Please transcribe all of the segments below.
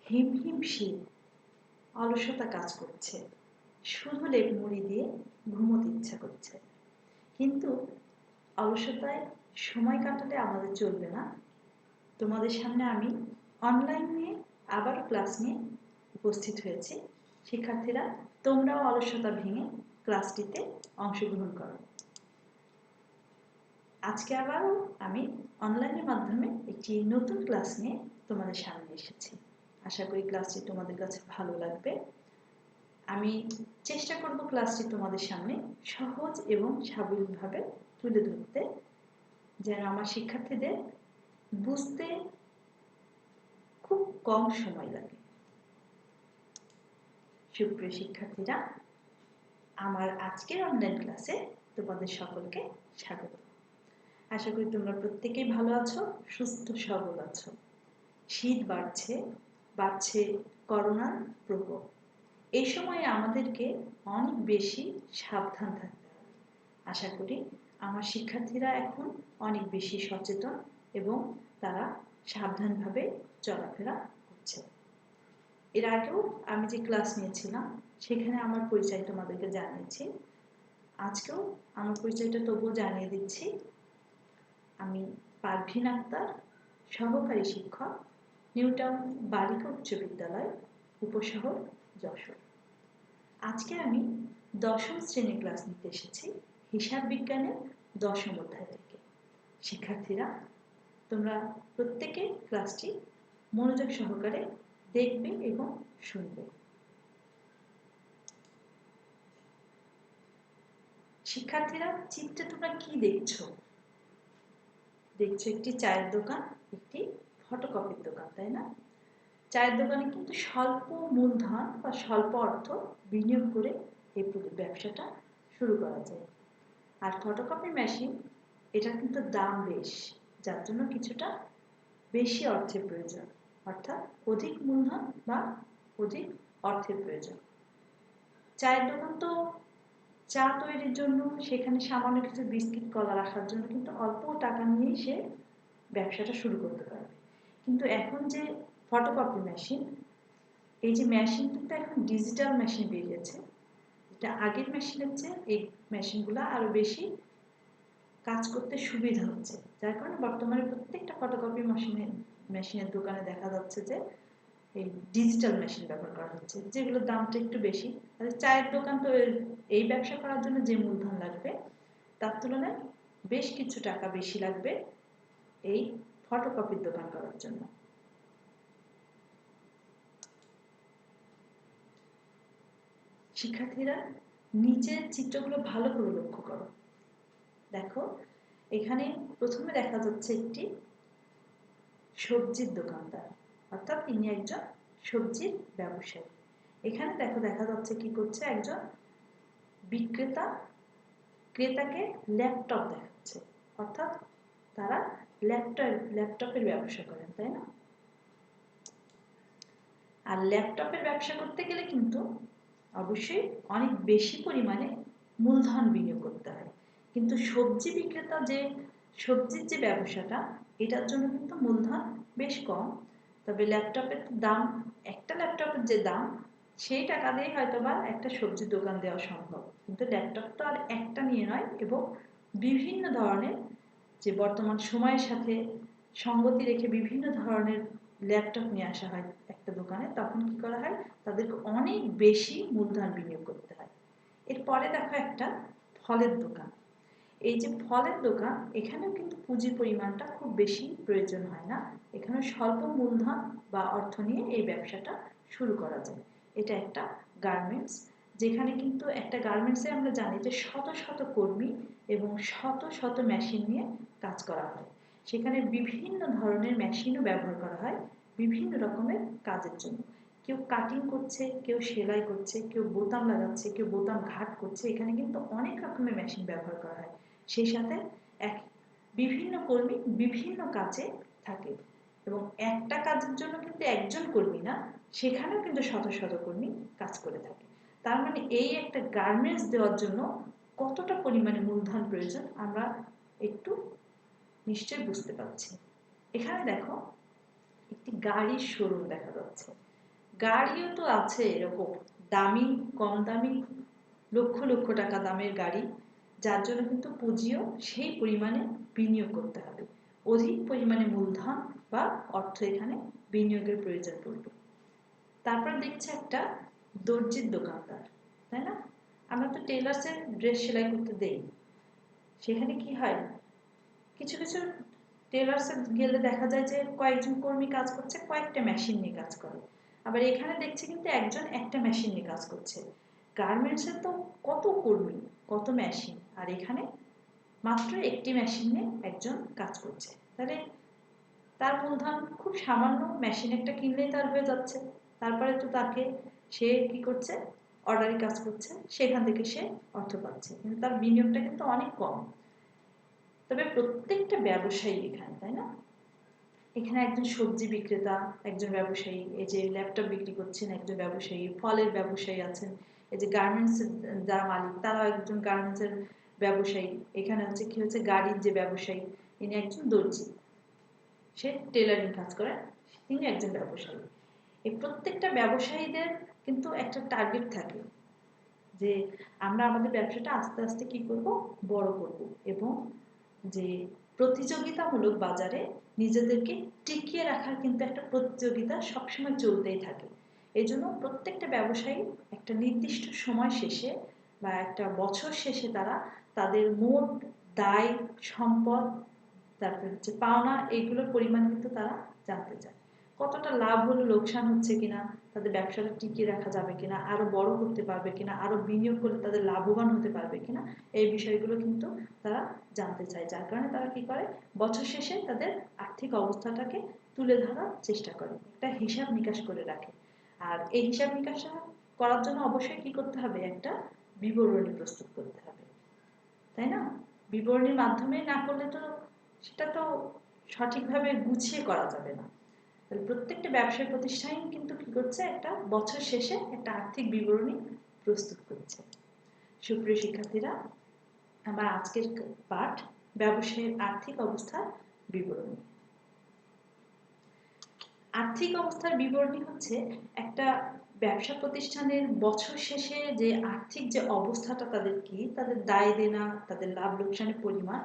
হিমহিম শীত, অলসতা কাজ করছে, শুধু লেপ মুড়ি দিয়ে ঘুমোতে ইচ্ছা করছে। কিন্তু অলসতায় সময় কাটালে আমাদের চলবে না। তোমাদের সামনে আমি অনলাইন নিয়ে আবারও ক্লাস নিয়ে উপস্থিত হয়েছি। শিক্ষার্থীরা, তোমরাও অলসতা ভেঙে ক্লাসটিতে অংশগ্রহণ করো। আজকে আবারও আমি অনলাইনের মাধ্যমে একটি নতুন ক্লাস নিয়ে তোমাদের সামনে এসেছি। আশা করি ক্লাসটি তোমাদের কাছে ভালো লাগবে। আমি চেষ্টা করব ক্লাসটি তোমাদের সামনে সহজ এবং স্বাভাবিকভাবে তুলে ধরতে, যেন আমার শিক্ষার্থীদের বুঝতে খুব কম সময় লাগে। সুপ্রিয় শিক্ষার্থীরা, আমার আজকের অনলাইন ক্লাসে তোমাদের সকলকে স্বাগত। আশা করি তোমরা প্রত্যেকেই ভালো আছো, সুস্থ সবল আছো। শীত বাড়ছে করোনার প্রকোপ। এই সময়ে আমাদেরকে অনেক বেশি সাবধান থাকতে হবে। আশা করি আমার শিক্ষার্থীরা এখন অনেক বেশি সচেতন এবং তারা সাবধানভাবে চলাফেরা করছে। এর আগেও আমি যে ক্লাস নিয়েছিলাম সেখানে আমার পরিচয় তোমাদেরকে জানিয়েছি। আজকেও আমার পরিচয়টা তবুও জানিয়ে দিচ্ছি। আমি পারভিন আক্তার, সহকারী শিক্ষক, নিউ টাউন বালিকা উচ্চ বিদ্যালয়, উপশহর, যশোর। আজকে আমি দশম শ্রেণীর ক্লাস নিতে এসেছি, হিসাব বিজ্ঞানের দশম অধ্যায় থেকে। শিক্ষার্থীরা, তোমরা প্রত্যেকে ক্লাসটি মনোযোগ সহকারে দেখবে এবং শুনবে। শিক্ষার্থীরা, চিত্রে তোমরা কি দেখছো? দেখছো একটি চায়ের দোকান, একটি ফটোকপির দোকান, তাই না? চায়ের দোকানে কিন্তু স্বল্প মূলধন বা স্বল্প অর্থ বিনিয়োগ করে এই ব্যবসাটা শুরু করা যায়। আর ফটোকপি মেশিন, এটা কিন্তু দাম বেশ, যার জন্য কিছুটা বেশি অর্থের প্রয়োজন, অর্থাৎ অধিক মূলধন বা অধিক অর্থের প্রয়োজন। চায়ের দোকান তো চা তৈরির জন্য সেখানে সামান্য কিছু বিস্কিট কলা রাখার জন্য কিন্তু অল্প টাকা নিয়েই সে ব্যবসাটা শুরু করতে পারবে। কিন্তু এখন যে ফটোকপি মেশিন, এই যে মেশিন কিন্তু এখন ডিজিটাল মেশিন বেরিয়েছে। এটা আগের মেশিনের চেয়ে এই মেশিনগুলো আরো বেশি কাজ করতে সুবিধা হচ্ছে, যার কারণে বর্তমানে প্রত্যেকটা ফটোকপি মেশিনের দোকানে দেখা যাচ্ছে যে এই ডিজিটাল মেশিন ব্যবহার করা হচ্ছে, যেগুলোর দামটা একটু বেশি। তাহলে চায়ের দোকান তো এই ব্যবসা করার জন্য যে মূলধন লাগবে তার তুলনায় বেশ কিছু টাকা বেশি লাগবে এই ফটোকপির দোকান করার জন্য। শিক্ষার্থীরা, নিচের চিত্রগুলো ভালো করে লক্ষ্য করো। দেখো, এখানে প্রথমে দেখা যাচ্ছে একটি সবজির দোকানদার, অর্থাৎ তিনি একজন সবজির ব্যবসায়ী। এখানে দেখো দেখা যাচ্ছে কি করছে একজন বিক্রেতা ক্রেতাকে ল্যাপটপ দেখাচ্ছে, অর্থাৎ তারা ল্যাপটপের ব্যবসা করেন, তাই না? আর ল্যাপটপের ব্যবসা করতে গেলে কিন্তু অবশ্যই অনেক বেশি পরিমাণে মূলধন বিনিয়োগ করতে হয়। কিন্তু সবজি বিক্রেতা যে সবজির যে ব্যবসাটা, এটার জন্য কিন্তু মূলধন বেশ কম। তবে ল্যাপটপের দাম, একটা ল্যাপটপের যে দাম, সেই টাকা দিয়ে হয়তো বা একটা সবজির দোকান দেওয়া সম্ভব। কিন্তু ল্যাপটপ তো আর একটা নিয়ে নয়, এবং বিভিন্ন ধরনের, যে বর্তমান সময়ের সাথে সঙ্গতি রেখে বিভিন্ন ধরনের ল্যাপটপ নিয়ে আসা হয় একটা দোকানে, তখন কি করা হয়, তাদেরকে অনেক বেশি মূলধন বিনিয়োগ করতে হয়। এরপরে দেখো একটা ফলের দোকান। এই যে ফলের দোকান, এখানেও কিন্তু পুঁজির পরিমাণটা খুব বেশি প্রয়োজন হয় না। এখানে স্বল্প মূলধন বা অর্থ নিয়ে এই ব্যবসাটা শুরু করা যায়। এটা একটা গার্মেন্টস, যেখানে কিন্তু একটা গার্মেন্টসে আমরা জানি যে শত শত কর্মী এবং শত শত মেশিন নিয়ে কাজ করা হয়। সেখানে বিভিন্ন ধরনের মেশিনও ব্যবহার করা হয় বিভিন্ন রকমের কাজের জন্য। কেউ কাটিং করছে, কেউ সেলাই করছে, কেউ বোতাম লাগাচ্ছে, কেউ বোতাম ঘাট করছে। এখানে কিন্তু অনেক রকমের মেশিন ব্যবহার করা হয়। সেই সাথে বিভিন্ন কর্মী বিভিন্ন কাজে থাকে, এবং একটা কাজের জন্য কিন্তু একজন কর্মী না, সেখানেও কিন্তু শত শত কর্মী কাজ করে থাকে। তার মানে এই একটা গার্মেন্টস দেওয়ার জন্য কতটা পরিমাণে মূলধন প্রয়োজন আমরা একটু নিশ্চয় বুঝতে পারছি। এখানে দেখো একটি গাড়ির শোরুম দেখা যাচ্ছে। গাড়িও তো আছে এরকম দামি, কম দামি, লক্ষ লক্ষ টাকা দামের গাড়ি, যার জন্য কিন্তু পুঁজিও সেই পরিমাণে বিনিয়োগ করতে হবে, অধিক পরিমাণে মূলধন বা অর্থ এখানে বিনিয়োগের প্রয়োজন পড়বে। তারপর দেখছে একটা দর্জির দোকানদার, তাই না? আমরা তো টেলার্সে ড্রেস সেলাই করতে দেই, সেখানে কি হয়, কিছু কিছু টেলার্সে গেলে দেখা যায় যে কয়েকজন কর্মী কাজ করছে, কয়েকটা মেশিন নিয়ে কাজ করে। আবার এখানে দেখছি কিন্তু একজন একটা মেশিন নিয়ে কাজ করছে। গার্মেন্টসে তো কত কর্মী, কত মেশিন, আর এখানে মাত্র একটি মেশিন নিয়ে একজন কাজ করছে। তাহলে তার মূলধন খুব সামান্য, মেশিন একটা কিনলেই তার হয়ে যাচ্ছে। তারপরে তো তাকে, সে কি করছে, অর্ডারি কাজ করছে, সেখান থেকে সে অর্থ পাচ্ছে, কিন্তু তার বিনিয়োগটা কিন্তু অনেক কম। তবে প্রত্যেকটা ব্যবসায়ী এখানে, তাই না, এখানে একজন সবজি বিক্রেতা, একজন ব্যবসায়ী, এই যে ল্যাপটপ বিক্রি করছেন একজন ব্যবসায়ী, ফলের ব্যবসায়ী আছেন, এই যে গার্মেন্টস যারা মালিক তারাও একজন গার্মেন্টসের ব্যবসায়ী, এখানে হচ্ছে কি হচ্ছে গাড়ির যে ব্যবসায়ী ইনি একজন দর্জি, সে টেলারিং কাজ করে, তিনি একজন ব্যবসায়ী। এই প্রত্যেকটা ব্যবসায়ীদের কিন্তু একটা টার্গেট থাকে যে আমরা আমাদের ব্যবসাটা আস্তে আস্তে কি করব, বড় করব, এবং যে প্রতিযোগিতামূলক বাজারে নিজেদেরকে টিকিয়ে রাখার কিন্তু একটা প্রতিযোগিতা সবসময় চলতেই থাকে। এই জন্য প্রত্যেকটা ব্যবসায়ী একটা নির্দিষ্ট সময় শেষে বা একটা বছর শেষে তারা তাদের মোট দায়, সম্পদ, তারপর হচ্ছে পাওনা, এইগুলোর পরিমাণ কিন্তু তারা জানতে চায়। কতটা লাভ হলো, লোকসান হচ্ছে কিনা, তাদের ব্যবসাটা টিকিয়ে রাখা যাবে কিনা, আরো বড় করতে পারবে কিনা, আরো বিনিয়োগ করলে তাদের লাভবান হতে পারবে কিনা, এই বিষয়গুলো কিন্তু তারা জানতে চায়। যার কারণে তারা কি করে, বছর শেষে তাদের আর্থিক অবস্থাটাকে তুলে ধরার চেষ্টা করে, একটা হিসাব নিকাশ করে রাখে। আর এই হিসাব নিকাশ করার জন্য অবশ্যই কি করতে হবে, একটা বিবরণী প্রস্তুত করতে হবে, তাই না? বিবরণীর মাধ্যমে না করলে তো সেটা তো সঠিকভাবে গুছিয়ে করা যাবে না। তাহলে প্রত্যেকটা ব্যবসায়ী প্রতিষ্ঠান কিন্তু কি করছে, একটা বছর শেষে একটা আর্থিক বিবরণী প্রস্তুত করছে। সুপ্রিয় শিক্ষার্থীরা, আমার আজকের পাঠ ব্যবসায়ের আর্থিক অবস্থার বিবরণী। আর্থিক অবস্থার বিবরণী হচ্ছে একটা ব্যবসা প্রতিষ্ঠানের বছর শেষে যে আর্থিক যে অবস্থাটা তাদের কি, তাদের দায় দেনা, তাদের লাভ লোকসানের পরিমাণ,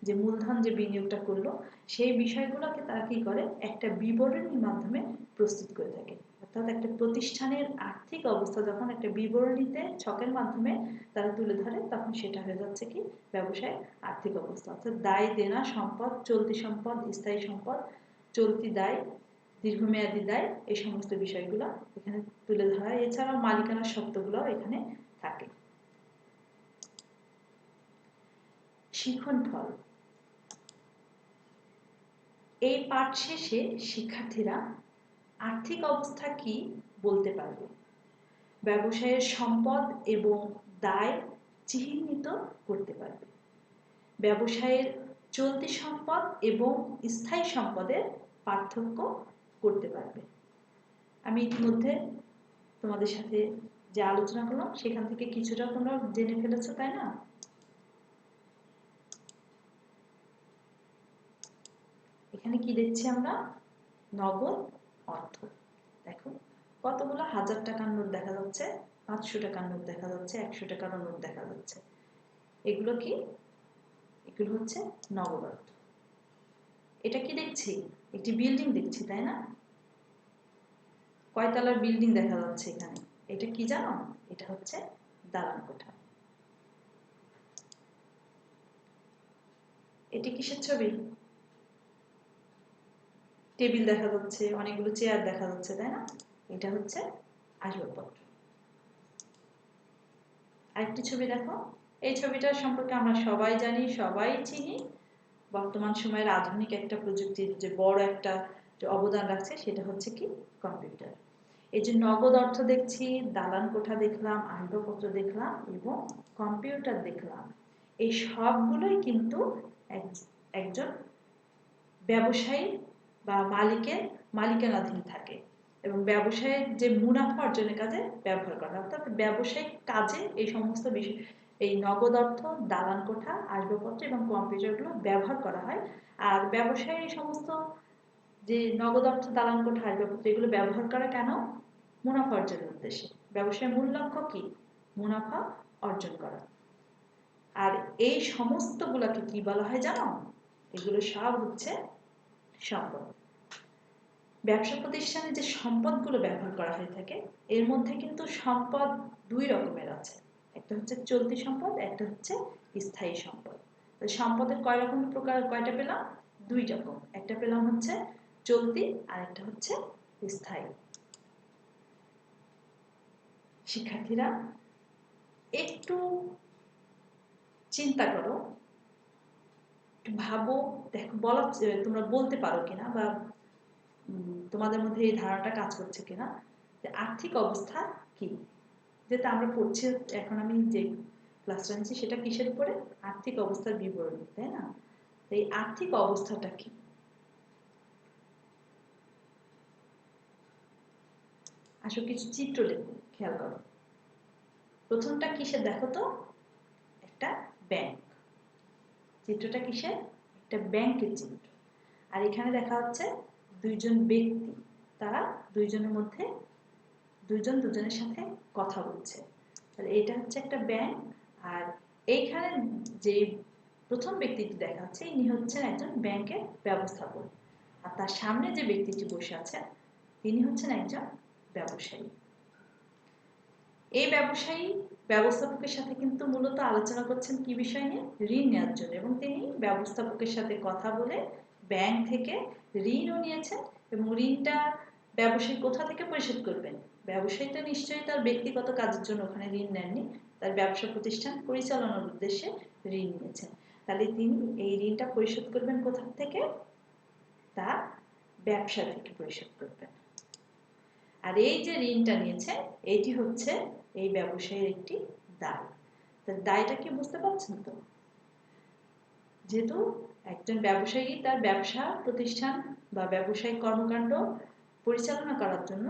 যে মূলধন যে বিনিয়োগটা করলো, সেই বিষয়গুলোকে তারা কি করে, একটা বিবরণীর মাধ্যমে প্রস্তুত করে থাকে। অর্থাৎ একটা প্রতিষ্ঠানের আর্থিক অবস্থা যখন একটা বিবরণীতে ছকের মাধ্যমে তারা তুলে ধরে, তখন সেটা হয়ে যাচ্ছে কি ব্যবসায়ের আর্থিক অবস্থা। অর্থাৎ দায় দেনা, সম্পদ, চলতি সম্পদ, স্থায়ী সম্পদ, চলতি দায়, দীর্ঘমেয়াদী দায়, এই সমস্ত বিষয়গুলো এখানে তুলে ধরা। এছাড়াও মালিকানার সত্ত্বগুলো এখানে থাকে। শিখন ফল। এই পাঠ শেষে শিক্ষার্থীরা আর্থিক অবস্থা কি বলতে পারবে, ব্যবসায়ের সম্পদ এবং দায় চিহ্নিত করতে পারবে, ব্যবসায়ের চলতি সম্পদ এবং স্থায়ী সম্পদের পার্থক্য করতে পারবে। আমি ইতিমধ্যে তোমাদের সাথে যে আলোচনা করলাম সেখান থেকে কিছুটা তোমরা জেনে ফেলেছো, তাই না? এখানে কি দেখছি আমরা, নগদ অর্থ। দেখো কতগুলো হাজার টাকার নোট দেখা যাচ্ছে, 500 টাকার নোট দেখা যাচ্ছে, 100 টাকার নোট দেখা যাচ্ছে। এগুলো কি, এগুলো হচ্ছে নগদ অর্থ। এটা কি দেখছি, একটি বিল্ডিং দেখছি, তাই না? কয়তলার বিল্ডিং দেখা যাচ্ছে এখানে, এটা কি জানো, এটা হচ্ছে দালান কোঠা। এটি কিসের ছবি, টেবিল দেখা যাচ্ছে, অনেকগুলো চেয়ার দেখা যাচ্ছে, তাই না? এটা হচ্ছে আসবাবপত্র। আরেকটি ছবি দেখো, এই ছবিটার সম্পর্কে আমরা সবাই জানি, সবাই চিনি। বর্তমান সময়ের আধুনিক একটা প্রযুক্তির যে বড় একটা অবদান রাখছে সেটা হচ্ছে কি, কম্পিউটার। এই যে নগদ অর্থ দেখছি, দালান কোঠা দেখলাম, আসবাবপত্র দেখলাম এবং কম্পিউটার দেখলাম, এই সবগুলোই কিন্তু একজন ব্যবসায়ী বা মালিকের মালিকানাধীন থাকে এবং ব্যবসায়ের যে মুনাফা অর্জনের কাজে ব্যবহার করা হয়। অর্থাৎ ব্যবসায়িক কাজে এই সমস্ত বিষয়, এই নগদ অর্থ, দালান কোঠা, আসবাবপত্র এবং কম্পিউটারগুলো ব্যবহার করা হয়। আর ব্যবসায়ের এই সমস্ত যে নগদ অর্থ, দালান কোঠা, আসবাবপত্র, এগুলো ব্যবহার করা কেন, মুনাফা অর্জনের উদ্দেশ্যে। ব্যবসায়ের মূল লক্ষ্য কি? মুনাফা অর্জন করা। আর এই সমস্তগুলোকে কি বলা হয় জানো? এগুলো সব হচ্ছে সম্পদ। ব্যবসা প্রতিষ্ঠানে যে সম্পদগুলো ব্যবহার করা হয়ে থাকে এর মধ্যে কিন্তু সম্পদ দুই রকমের আছে। একটা হচ্ছে চলতি সম্পদ, একটা হচ্ছে স্থায়ী সম্পদ। তো সম্পদের কয় রকম প্রকার, কয়টা পেলাম? দুই রকম। একটা পেলাম হচ্ছে চলতি আর একটা হচ্ছে স্থায়ী। শিক্ষার্থীরা একটু চিন্তা করো, একটু ভাবো, দেখো বলা তোমরা বলতে পারো কিনা বা তোমাদের মধ্যে এই ধারণাটা কাজ করছে কিনা যে আর্থিক অবস্থা কি। যেটা আমরা পড়ছি, এখন আমি যে ক্লাসটা নিচ্ছি সেটা কিসের উপরে? আর্থিক অবস্থার বিবরণ, তাই না? এই আর্থিক অবস্থাটা কি? আসো কিছু চিত্র দেখো, খেয়াল করো। প্রথমটা কিসের দেখো তো? একটা ব্যাংক। চিত্রটা কিসের? একটা ব্যাংকের চিত্র। আর এখানে দেখা হচ্ছে দুইজন ব্যক্তি, তারা দুইজনের মধ্যে দুইজন দুজনের সাথে কথা বলছে। তাহলে এটা হচ্ছে একটা ব্যাংক। আর এইখানে যে প্রথম ব্যক্তিটি দেখা যাচ্ছে ইনি হচ্ছেন একজন ব্যাংকের ব্যবস্থাপক। আর তার সামনে যে ব্যক্তিটি বসে আছেন তিনি হচ্ছেন একজন ব্যবসায়ী। এই ব্যবসায়ী ব্যবস্থাপকের সাথে কিন্তু মূলত আলোচনা করছেন কি বিষয় নিয়ে? ঋণ নেওয়ার জন্য। এবং তিনি ব্যবস্থাপকের সাথে কথা বলে ব্যাংক থেকে ঋণও নিয়েছেন। এবং ঋণটা ব্যবসায়ী কোথা থেকে পরিশোধ করবেন? ব্যবসায়ী তো নিশ্চয়ই তার ব্যক্তিগত কাজের জন্য ওখানে ঋণ নেননি, তার ব্যবসা প্রতিষ্ঠান পরিচালনার উদ্দেশ্যে ঋণ নিয়েছেন। তাহলে তিনি এই ঋণটা পরিশোধ করবেন কোথা থেকে? তার ব্যবসা থেকে পরিশোধ করবেন। আর এই যে ঋণটা নিয়েছেন এটি হচ্ছে এই ব্যবসায়ীর একটি দায়। তার দায়টা কি বুঝতে পারছেন তো? যেহেতু একজন ব্যবসায়ী তার ব্যবসা প্রতিষ্ঠান বা ব্যবসায়িক কর্মকাণ্ড পরিচালনা করার জন্য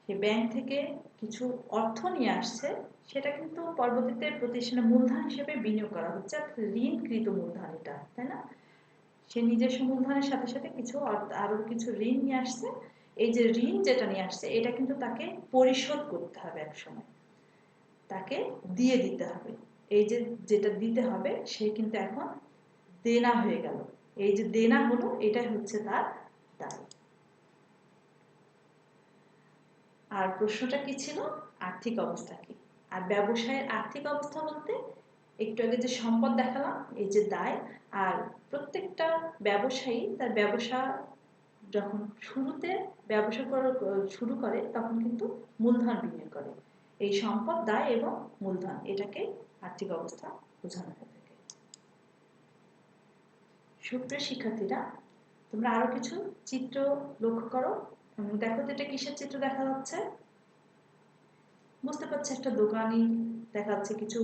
সে ব্যাংক থেকে কিছু অর্থ নিয়ে আসছে, সেটা কিন্তু পরবর্তীতে প্রতিষ্ঠানের মূলধন হিসেবে বিনিয়োগ করা হচ্ছে। ঋণকৃত মূলধন এটা, তাই না? সে নিজস্ব মূলধনের সাথে সাথে কিছু আরো কিছু ঋণ নিয়ে আসছে। এই যে ঋণ যেটা নিয়ে আসছে এটা কিন্তু তাকে পরিশোধ করতে হবে, এক সময় তাকে দিয়ে দিতে হবে। এই যে যেটা দিতে হবে সে কিন্তু এখন দেনা হয়ে গেল। এই যে দেনা হলো এটাই হচ্ছে তার দায়। আর প্রশ্নটা কি ছিল? আর্থিক অবস্থা কি? আর ব্যবসায়ের আর্থিক অবস্থা বলতে একটু আগে যে সম্পদ দেখালাম, এই যে দায়। আর প্রত্যেকটা ব্যবসায়ী তার ব্যবসা যখন শুরুতে ব্যবসা শুরু করে তখন কিন্তু মূলধন বিনিয়োগ করে। এই সম্পদ, দায় এবং মূলধন, এটাকে আর্থিক অবস্থা বোঝানো হয়ে থাকে। সুপ্রিয় শিক্ষার্থীরা, তোমরা আরো কিছু চিত্র লক্ষ্য করো। দেখো তো এটা কিসের চিত্র দেখা যাচ্ছে? বুঝতে পারছি একটা দোকানই দেখা যাচ্ছে, কিছু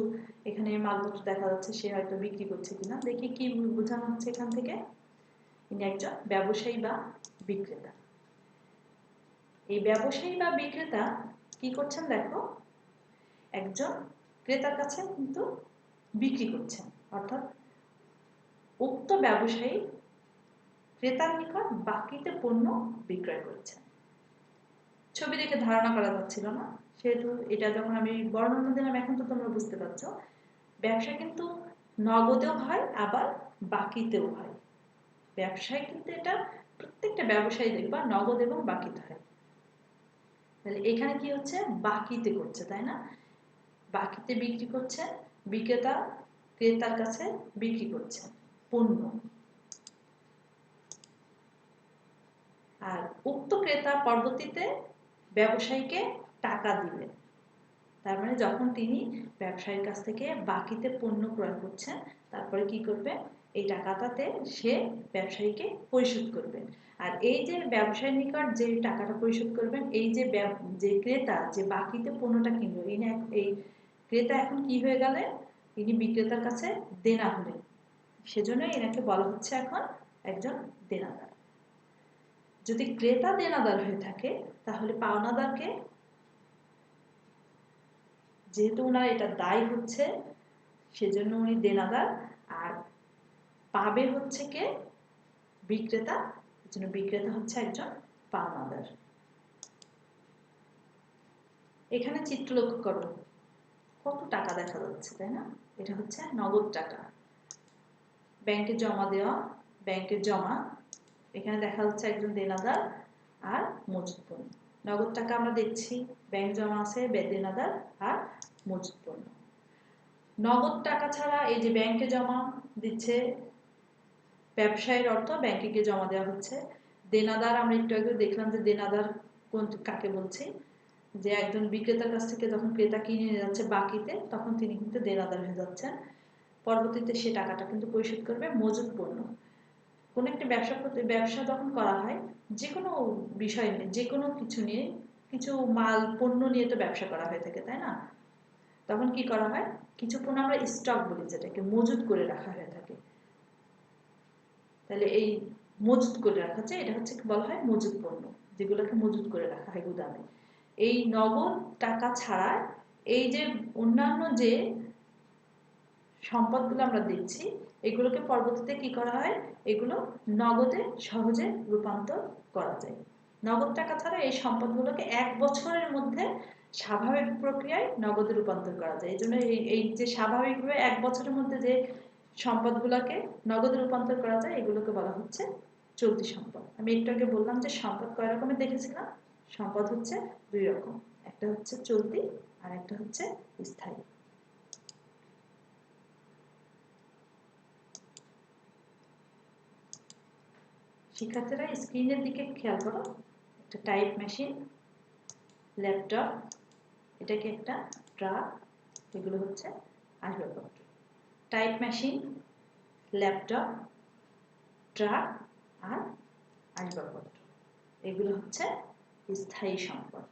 এখানে মালপত্র দেখা যাচ্ছে, সে হয়তো বিক্রি করছে কিনা। দেখি কি বোঝানো হচ্ছে এখান থেকে? ইনি একজন ব্যবসায়ী বা বিক্রেতা। এই ব্যবসায়ী বা বিক্রেতা কি করছেন দেখো? একজন ক্রেতার কাছে কিন্তু বিক্রি করছেন, অর্থাৎ উক্ত ব্যবসায়ী ক্রেতার নিকট বাকিতে পণ্য বিক্রয় করছেন। ছবি দেখে ধারণা করা যাচ্ছিল না, সেহেতু এটা যখন আমি বর্ণনা দিলাম এখন তো তোমরা বুঝতে পারছো। ব্যবসা কিন্তু নগদেও হয় আবার বাকিতেও হয়। ব্যবসায় কিন্তু এটা প্রত্যেকটা ব্যবসায়ী দেখবা নগদ এবং বাকিতে হয়। তাহলে এখানে কি হচ্ছে? বাকিতে করছে, তাই না? বাকিতে বিক্রি করছে, বিক্রেতা ক্রেতার কাছে বিক্রি করছে পণ্য। আর উক্ত ক্রেতা পরবর্তীতে ব্যবসায়ীকে টাকা দিবেন। তার মানে যখন তিনি ব্যবসায়ীর কাছ থেকে বাকিতে পণ্য ক্রয় করছেন তারপরে কি করবে? এই টাকাটাতে সে ব্যবসায়ীকে পরিশোধ করবেন। আর এই যে ব্যবসায়ীর নিকট যে টাকাটা পরিশোধ করবেন, এই যে যে ক্রেতা যে বাকিতে পণ্যটা কিনলো, এই ক্রেতা এখন কি হয়ে গেলেন? তিনি বিক্রেতার কাছে দেনা হলেন। সেজন্য এনাকে বলা হচ্ছে এখন একজন দেনাদার। যদি ক্রেতা দেনাদার হয়ে থাকে তাহলে পাওনাদারকে, যেহেতু ওনার এটা দায় হচ্ছে সেজন্য উনি দেনাদার। আর পাবে হচ্ছে কে? বিক্রেতা। এজন্য বিক্রেতা হচ্ছে একজন পাওনাদার। এখানে চিত্র লক্ষ্য করো, কত টাকা দেখা যাচ্ছে, তাই না? এটা হচ্ছে নগদ টাকা, ব্যাংকে জমা দেওয়া, ব্যাংকের জমা। এখানে দেখা যাচ্ছে একজন দেনাদার আর মজুদ পণ্য। নগদ টাকা আমরা দেখছি, ব্যাংক জমা আছে, দেনাদার আর মজুদ পণ্য। নগদ টাকা ছাড়া এই যে ব্যাংকে জমা দিচ্ছে ব্যবসায়ের অর্থ, ব্যাংকে গিয়ে জমা দেওয়া হচ্ছে। দেনাদার আমরা একটু আগে দেখলাম যে দেনাদার কোন কাকে বলছি, যে একজন বিক্রেতার কাছ থেকে যখন ক্রেতা কিনে নিয়ে যাচ্ছে বাকিতে, তখন তিনি কিন্তু দেনাদার হয়ে যাচ্ছেন, পরবর্তীতে সে টাকাটা কিন্তু পরিশোধ করবে। মজুদ পণ্য, কোন একটা ব্যবসা যখন করা হয়, যে কোনো বিষয় নিয়ে, যে কোনো কিছু নিয়ে, কিছু মাল পণ্য নিয়ে তো ব্যবসা করা হয়ে থাকে, তাই না? তখন কি করা হয়, কিছু পণ্য আমরা স্টক বলি, যেটাকে মজুদ করে রাখা হয়ে থাকে। তাহলে এই মজুদ করে রাখা যায়, এটা হচ্ছে বলা হয় মজুদ পণ্য, যেগুলোকে মজুদ করে রাখা হয় গুদামে। এই নগদ টাকা ছাড়া এই যে অন্যান্য যে সম্পদগুলো আমরা দেখছি, এগুলোকে পরবর্তীতে কি করা হয়, এগুলো নগদে সহজে রূপান্তর করা যায়। নগদ টাকা ছাড়া এই সম্পদগুলোকে 1 বছরের মধ্যে স্বাভাবিক প্রক্রিয়ায় নগদে রূপান্তর করা যায়। এই জন্য এই যে স্বাভাবিকভাবে 1 বছরের মধ্যে যে সম্পদগুলোকে নগদে রূপান্তর করা যায়, এগুলোকে বলা হচ্ছে চলতি সম্পদ। আমি একটু আগে বললাম যে সম্পদ কয় রকমের দেখেছিলাম, সম্পদ হচ্ছে 2 রকম, একটা হচ্ছে চলতি আর একটা হচ্ছে স্থায়ী। শিক্ষার্থীরা স্ক্রিনের দিকে খেয়াল করো, একটা টাইপ মেশিন, ল্যাপটপ, এটাকে একটা ট্রাক, এগুলো হচ্ছে আসবাবপত্র। টাইপ মেশিন, ল্যাপটপ, ট্রাক আর আসবাবপত্র, এগুলো হচ্ছে স্থায়ী সম্পদ।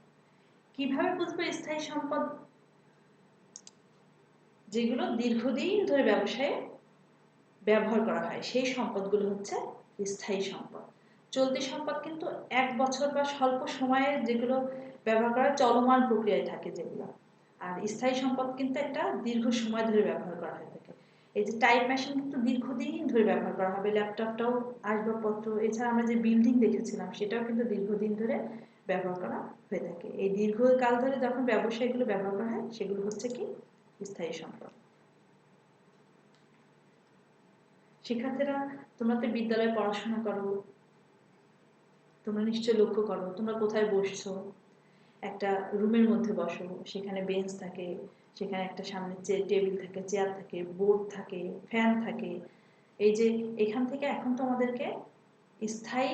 কিভাবে বুঝবো স্থায়ী সম্পদ? যেগুলো দীর্ঘদিন ধরে ব্যবসায়ে ব্যবহার করা হয়, সেই সম্পদগুলো হচ্ছে স্থায়ী সম্পদ। চলতি সম্পদ কিন্তু 1 বছর বা স্বল্প সময়ে যেগুলো ব্যবহার করা চলমান প্রক্রিয়ায় থাকে যেগুলো। আর স্থায়ী সম্পদ কিন্তু একটা দীর্ঘ সময় ধরে ব্যবহার করা হয়ে থাকে। এই যে টাইপ মেশিন কিন্তু দীর্ঘদিন ধরে ব্যবহার করা হবে, ল্যাপটপটাও, আসবাবপত্র, এছাড়া আমরা যে বিল্ডিং দেখেছিলাম সেটাও কিন্তু দীর্ঘদিন ধরে ব্যবহার করা হয়ে থাকে। এই দীর্ঘকাল ধরে যখন ব্যবসায়গুলো ব্যবহার করা হয়, সেগুলো হচ্ছে কি স্থায়ী সম্পদ। শিক্ষার্থীরা, তোমরা তো বিদ্যালয়ে পড়াশোনা করো, তোমরা নিশ্চয়ই লক্ষ্য করো তোমরা কোথায় বসছো। একটা রুমের মধ্যে বসো, সেখানে বেঞ্চ থাকে, সেখানে একটা সামনে টেবিল থাকে, চেয়ার থাকে, বোর্ড থাকে, ফ্যান থাকে। এই যে এখান থেকে এখন তোমাদেরকে স্থায়ী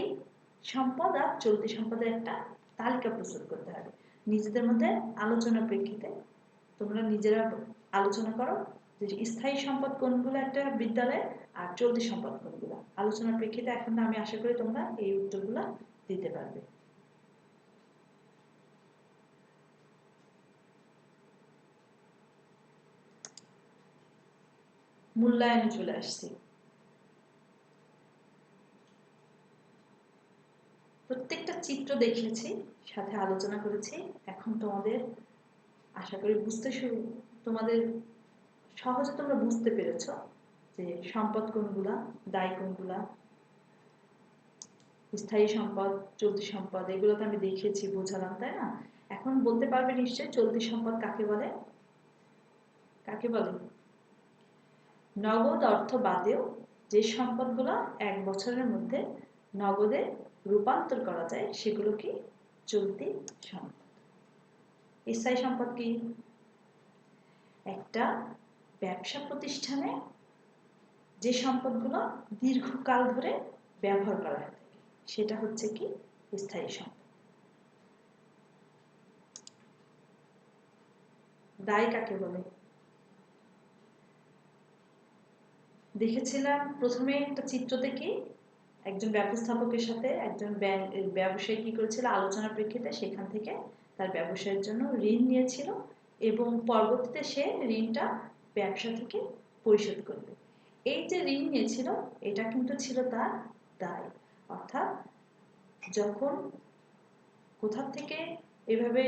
সম্পদ আর চলতি সম্পদের একটা তালিকা প্রস্তুত করতে হবে। নিজেদের মধ্যে আলোচনার প্রেক্ষিতে তোমরা নিজেরা আলোচনা করো যে স্থায়ী সম্পদ কোনগুলো একটা বিদ্যালয়ে, আর চলতি সম্পদ কোনগুলো। আলোচনার প্রেক্ষিতে এখন আমি আশা করি তোমরা এই উত্তরগুলো দিতে পারবে। মূল্যায়নে চলে আসছি। প্রত্যেকটা চিত্র দেখিয়েছি, সাথে আলোচনা করেছি। এখন তোমাদের আশা করি তোমাদের সহজে তোমরা বুঝতে পেরেছ যে সম্পদ কোনগুলা, দায় কোনগুলা, স্থায়ী সম্পদ, চলতি সম্পদ, এগুলো তো আমি দেখিয়েছি, বোঝালাম, তাই না? এখন বলতে পারবে নিশ্চয় চলতি সম্পদ কাকে বলে? কাকে বলে? নগদ অর্থ বাদেও যে সম্পদগুলো 1 বছরের মধ্যে নগদে রূপান্তর করা যায়, সেগুলো কি চলতি সম্পদ। স্থায়ী সম্পদ কি? একটা ব্যবসা প্রতিষ্ঠানে যে সম্পদগুলো দীর্ঘকাল ধরে ব্যবহার করা হয় থাকে, সেটা হচ্ছে কি স্থায়ী সম্পদ। দায় কাকে বলে? দেখেছিলাম প্রথমে একটা চিত্র থেকে, একজন ব্যবস্থাপকের সাথে একজন ব্যবসায়ী কি করেছিল, আলোচনার প্রেক্ষিতে সেখান থেকে তার ব্যবসায়ের জন্য ঋণ নিয়েছিল এবং পরবর্তীতে সে ঋণটা ব্যবসা থেকে পরিশোধ করবে। এই যে ঋণ নিয়েছিল, এটা কিন্তু ছিল তার দায়। অর্থাৎ যখন কোথা থেকে এভাবে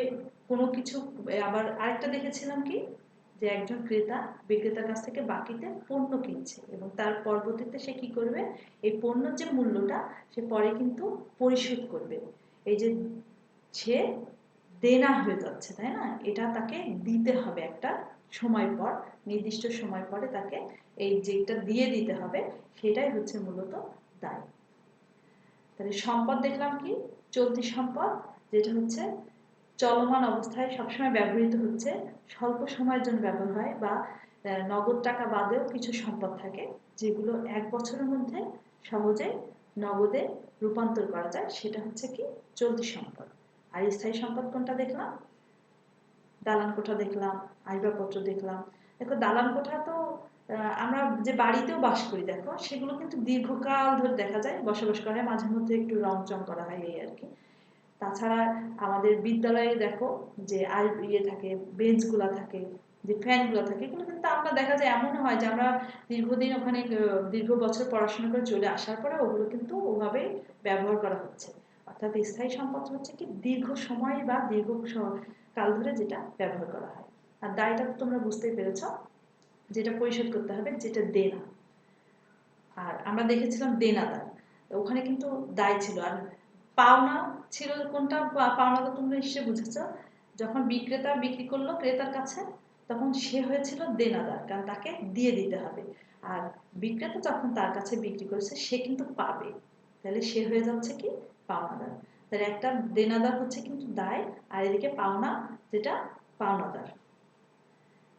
কোনো কিছু, আবার আরেকটা দেখেছিলাম কি, যে একজন ক্রেতা বিক্রেতার কাছ থেকে বাকিতে পণ্য কিনছে এবং তার পরবর্তীতে সে কি করবে, এই পণ্যের যে মূল্যটা সে পরে কিন্তু পরিশোধ করবে। এই যে সে দেনা হয়ে যাচ্ছে, তাই না? এটা তাকে দিতে হবে একটা সময় পর, নির্দিষ্ট সময় পরে তাকে এই যেটা দিয়ে দিতে হবে, সেটাই হচ্ছে মূলত দায়। তাহলে সম্পদ দেখলাম কি? চলতি সম্পদ, যেটা হচ্ছে চলমান অবস্থায় সবসময় ব্যবহৃত হচ্ছে, স্বল্প সময়ের জন্য ব্যবহার হয়, বা নগদ টাকা বাদেও কিছু সম্পদ থাকে যেগুলো 1 বছরের মধ্যে সহজে নগদে রূপান্তর করা যায়, সেটা হচ্ছে কি? চলতি সম্পদ। আর স্থায়ী সম্পদ কোনটা দেখলাম? দালান কোঠা দেখলাম, আসবাবপত্র দেখলাম। দেখো দালান কোঠা তো আমরা যে বাড়িতেও বাস করি, দেখো সেগুলো কিন্তু দীর্ঘকাল ধরে দেখা যায় বসবাস করা হয়, মাঝে মধ্যে একটু রং চং করা হয়, এই আর কি। তাছাড়া আমাদের বিদ্যালয়ে দেখো যে আর ইয়ে থাকে, বেঞ্চগুলা থাকে, যে ফ্যানগুলো থাকে, এগুলো কিন্তু আমরা দেখা যায় এমনও হয় যে আমরা দীর্ঘদিন ওখানে দীর্ঘ বছর পড়াশোনা করে চলে আসার পরে ওগুলো কিন্তু ওভাবে ব্যবহার করা হচ্ছে। অর্থাৎ স্থায়ী সম্পদ হচ্ছে কি? দীর্ঘ সময় বা দীর্ঘ কাল ধরে যেটা ব্যবহার করা হয়। আর দায়টা তো তোমরা বুঝতেই পেরেছ, যেটা পরিশোধ করতে হবে, যেটা দেনা। আর আমরা দেখেছিলাম দেনাদার, ওখানে কিন্তু দায় ছিল। আর পাওনা ছিল কোনটা? পাওনা তো তোমরা নিশ্চয়ই বুঝেছ, যখন বিক্রেতা বিক্রি করলো ক্রেতার কাছে, তখন সে হয়েছিল দেনাদার, কারণ তাকে দিয়ে দিতে হবে। আর বিক্রেতা যখন তার কাছে বিক্রি করেছে, সে কিন্তু পাবে, তাহলে সে হয়ে যাচ্ছে কি? পাওনাদার। তাহলে একটা দেনাদার হচ্ছে কিন্তু দায়, আর এদিকে পাওনা, যেটা পাওনাদার।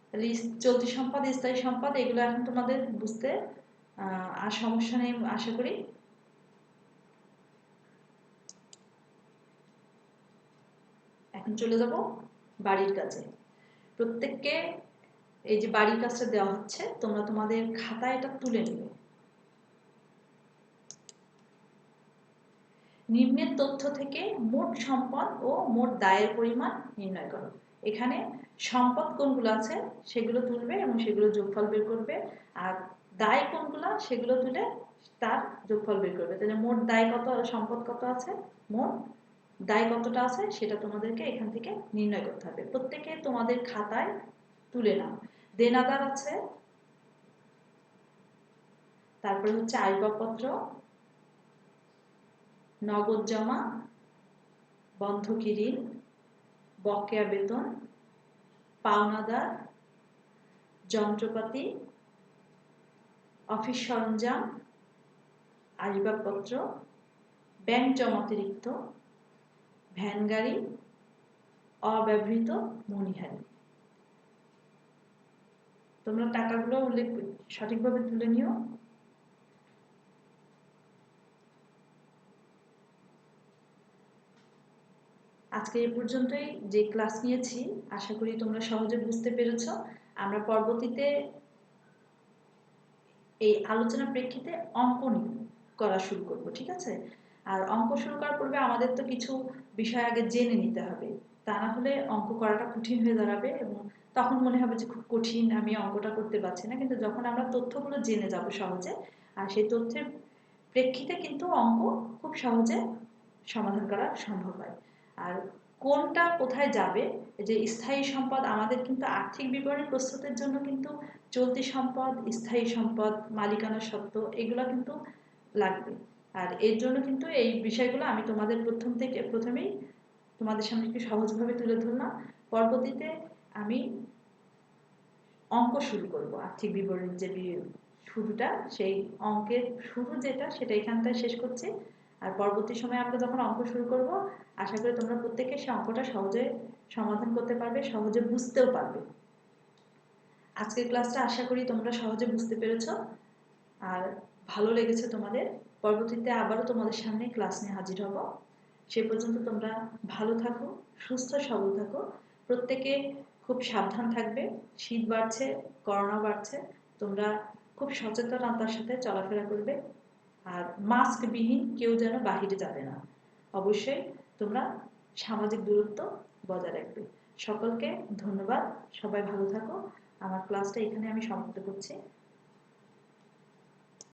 তাহলে চলতি সম্পদ, স্থায়ী সম্পদ, এগুলো এখন তোমাদের বুঝতে আর সমস্যা নেই আশা করি। এখন চলে যাব বাড়ির কাজে। প্রত্যেককে এই যে বাড়ির কাজটা দেওয়া হচ্ছে, তোমরা তোমাদের খাতায় এটা তুলে নেবে। নিম্নের তথ্য থেকে মোট সম্পদ ও মোট দায়ের পরিমাণ নির্ণয় করো। এখানে সম্পদ কোনগুলো আছে সেগুলো তুলবে এবং সেগুলো যোগফল বের করবে, আর দায় কোনগুলো সেগুলো তুলে তার যোগফল বের করবে। তাহলে মোট দায় কত, সম্পদ কত আছে, মোট দায় কতটা আছে, সেটা তোমাদেরকে এখান থেকে নির্ণয় করতে হবে। প্রত্যেকে তোমাদের খাতায় তুলে নাও। দেনাদার আছে, তারপরে হচ্ছে আসবাবপত্র, নগদ জমা, বন্ধকি ঋণ, বকেয়া বেতন, পাওনাদার, যন্ত্রপাতি, অফিস সরঞ্জাম, আসবাবপত্র, ব্যাংক জমাতিরিক্ত, ভ্যান গাড়ি, অব্যবহৃত মণিহারি। তোমরা টাকাগুলো উল্লেখ সঠিকভাবে তুলে নিও। আজকে এ পর্যন্তই যে ক্লাস নিয়েছি, আশা করি তোমরা সহজে বুঝতে পেরেছ। আমরা পরবর্তীতে এই আলোচনার প্রেক্ষিতে অঙ্ক করা শুরু করব, ঠিক আছে? আর অঙ্ক শুরু করার পূর্বে আমাদের তো কিছু বিষয় আগে জেনে নিতে হবে, তা না হলে অঙ্ক করাটা কঠিন হয়ে দাঁড়াবে এবং তখন মনে হবে যে খুব কঠিন, আমি অঙ্কটা করতে পারছি না। কিন্তু যখন আমরা তথ্যগুলো জেনে যাব সহজে, আর সেই তথ্যের প্রেক্ষিতে কিন্তু অঙ্ক খুব সহজে সমাধান করা সম্ভব হয়। আর কোনটা কোথায় যাবে, যে স্থায়ী সম্পদ, আমাদের কিন্তু আর্থিক বিবরণী প্রস্তুতের জন্য কিন্তু চলতি সম্পদ, স্থায়ী সম্পদ, মালিকানা সত্ত্ব, এগুলো কিন্তু লাগবে। আর এর জন্য কিন্তু এই বিষয়গুলো আমি তোমাদের প্রথমেই তোমাদের সামনে একটু সহজভাবে তুলে ধরলাম। পরবর্তীতে আমি অঙ্ক শুরু করব, আর্থিক বিবরণীর যে শুরুটা, সেই অঙ্কের শুরু যেটা, সেটা এখানটায় শেষ করছি। আর পরবর্তী সময়ে আমরা যখন অঙ্ক শুরু করব, আশা করি তোমরা প্রত্যেকে সেই অঙ্কটা সহজে সমাধান করতে পারবে, সহজে বুঝতেও পারবে। আজকের ক্লাসটা আশা করি তোমরা সহজে বুঝতে পেরেছ আর ভালো লেগেছে তোমাদের। পরবর্তীতে আবারও তোমাদের সামনে ক্লাস নিয়ে হাজির হব। সে পর্যন্ত তোমরা ভালো থাকো, সুস্থ সবল থাকো। প্রত্যেকে খুব সাবধান থাকবে, শীত বাড়ছে, করোনা বাড়ছে, তোমরা খুব সচেতনতার সাথে চলাফেরা করবে। আর মাস্কবিহীন কেউ যেন বাহিরে যাবে না। অবশ্যই তোমরা সামাজিক দূরত্ব বজায় রাখবে। সকলকে ধন্যবাদ, সবাই ভালো থাকো। আমার ক্লাসটা এখানে আমি সমাপ্ত করছি।